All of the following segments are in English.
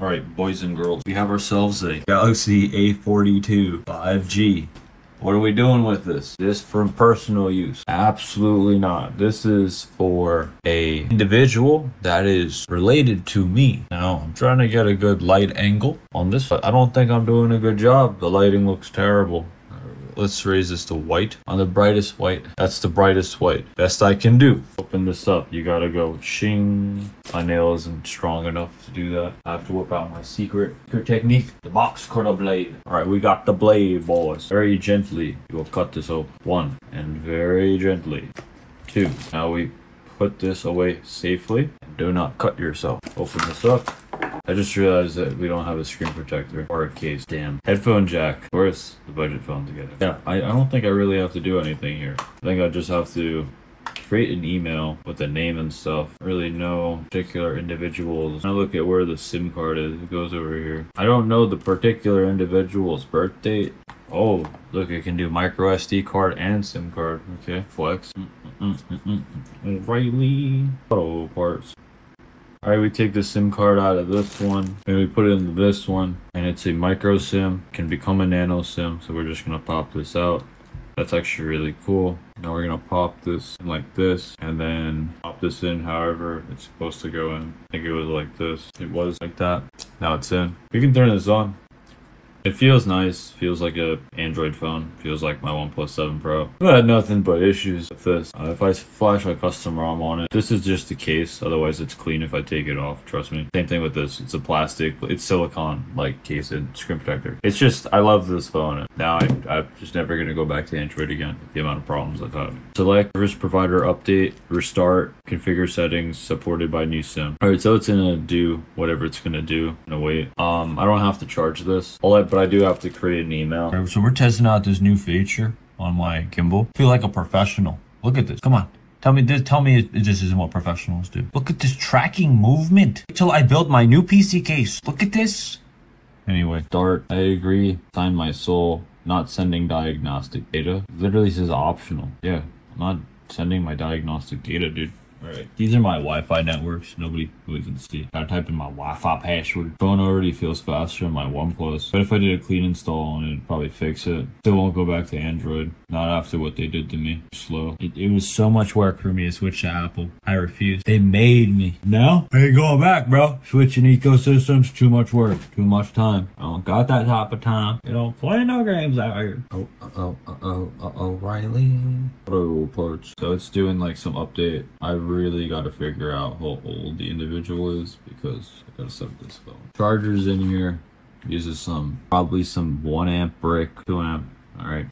Alright, boys and girls, we have ourselves a Galaxy A42 5G. What are we doing with this? This for personal use? Absolutely not. This is for a individual that is related to me. Now, I'm trying to get a good light angle on this, but I don't think I'm doing a good job. The lighting looks terrible. Let's raise this to white. On the brightest white. That's the brightest white. Best I can do. Open this up. You gotta go shing. My nail isn't strong enough to do that. I have to whip out my secret technique. The box cutter blade. Alright, we got the blade, boys. Very gently, you will cut this open. 1. And very gently. 2. Now we put this away safely. Do not cut yourself. Open this up. I just realized that we don't have a screen protector or a case. Damn. Headphone jack. Where's the budget phone together? Yeah, I don't think I really have to do anything here. I think I just have to create an email with a name and stuff. Really no particular individuals. Now look at where the SIM card is. It goes over here. I don't know the particular individual's birth date. Oh, look, it can do micro SD card and SIM card. Okay, flex. Rightly. Auto parts. Alright, we take the SIM card out of this one and we put it into this one, and it's a micro SIM, can become a nano SIM, so we're just gonna pop this out. That's actually really cool. Now we're gonna pop this in like this and then pop this in however it's supposed to go in. I think it was like this. It was like that. Now it's in. We can turn this on. It feels nice, feels like a Android phone, feels like my OnePlus 7 Pro. I had nothing but issues with this. If I flash a custom ROM on it, this is just the case, otherwise it's clean if I take it off, trust me. Same thing with this, it's a plastic, it's silicone, like case and screen protector. It's just, I love this phone. Now I'm just never gonna go back to Android again with the amount of problems I've had. Select service provider update, restart, configure settings, supported by new SIM. Alright, so it's gonna do whatever it's gonna do. No wait. I don't have to charge this. But I do have to create an email. Right, so we're testing out this new feature on my gimbal. I feel like a professional. Look at this. Come on. Tell me this isn't what professionals do. Look at this tracking movement. Until I build my new PC case. Look at this. Anyway, start. I agree. Sign my soul. Not sending diagnostic data. Literally says optional. Yeah, I'm not sending my diagnostic data, dude. Alright, these are my Wi-Fi networks. Nobody really can see. Gotta type in my Wi-Fi password. Phone already feels faster than my OnePlus. But if I did a clean install on it, it'd probably fix it. Still won't go back to Android. Not after what they did to me. Slow. It was so much work for me to switch to Apple. I refused. They made me. No? I ain't going back, bro. Switching ecosystems, too much work. Too much time. I don't got that type of time. You know, play no games out here. Riley. Auto parts. So it's doing like some update. I really got to figure out how old the individual is because I gotta set up this phone. Chargers in here. Uses probably some 1 amp brick, 2 amp. All right.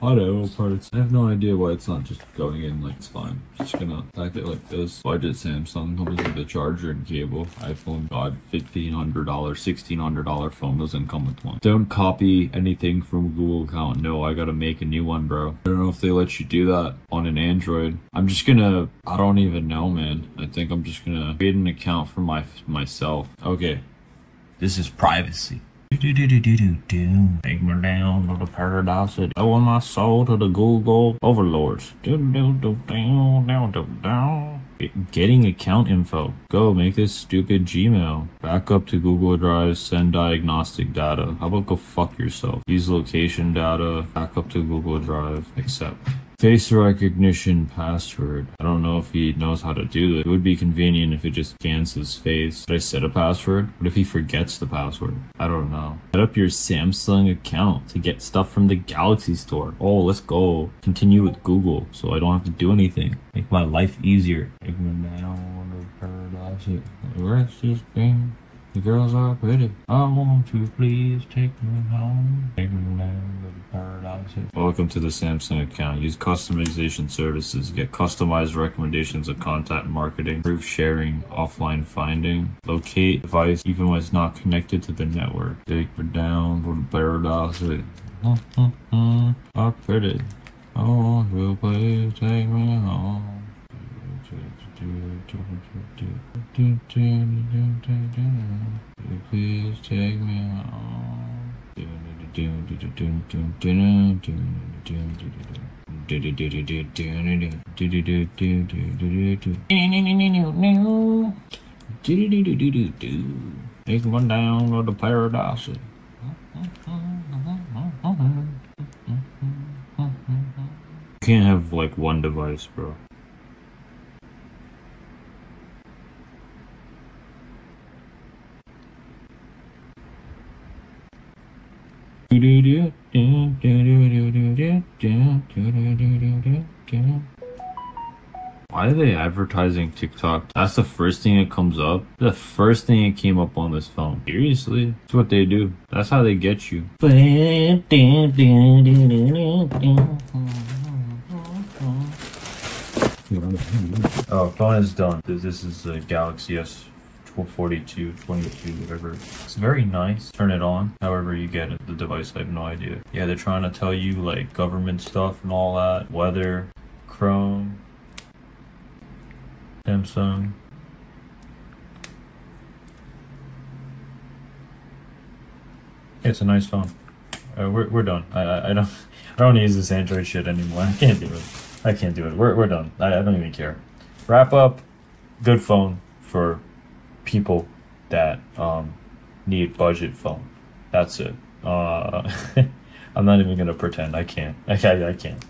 Auto parts. I have no idea why it's not just going in like it's fine. Just gonna pack it like this. Budget Samsung comes with a charger and cable. iPhone, God, $1,500, $1,600 phone doesn't come with one. Don't copy anything from Google account. No, I gotta make a new one, bro. I don't know if they let you do that on an Android. I'm just gonna, I don't even know, man. I think I'm just gonna create an account for myself. Okay. This is privacy. Take me down to the paradise. I owe my soul to the Google overlords. Getting account info. Go make this stupid Gmail. Back up to Google Drive. Send diagnostic data. How about go fuck yourself? Use location data. Back up to Google Drive. Accept. Face recognition password. I don't know if he knows how to do it. It would be convenient if it just scans his face. Did I set a password? What if he forgets the password? I don't know. Set up your Samsung account to get stuff from the Galaxy store. Oh, let's go. Continue with Google so I don't have to do anything. Make my life easier. Take me down to paradise. The rest is green. The girls are pretty. I want you, please take me home. Take me down to the paradise. Welcome to the Samsung account. Use customization services. Get customized recommendations of contact marketing. Improve sharing. Offline finding. Locate device even when it's not connected to the network. Take me down to the paradise. Are pretty. I want you, please take me home. Please take me home. He's one down with the paradise. Can't have like one device, bro. Why are they advertising TikTok? That's the first thing that comes up. The first thing that came up on this phone. Seriously? That's what they do. That's how they get you. Oh, phone is done. This is the Galaxy A42, 22, whatever. It's very nice. Turn it on. However you get it, the device, I have no idea. Yeah, they're trying to tell you like government stuff and all that. Weather, Chrome, Samsung. It's a nice phone. We're done. I don't use this Android shit anymore. I can't do it. I can't do it. We're done. I don't even care. Wrap up. Good phone for people that need budget phone. That's it. I'm not even gonna pretend. I can't. I can't.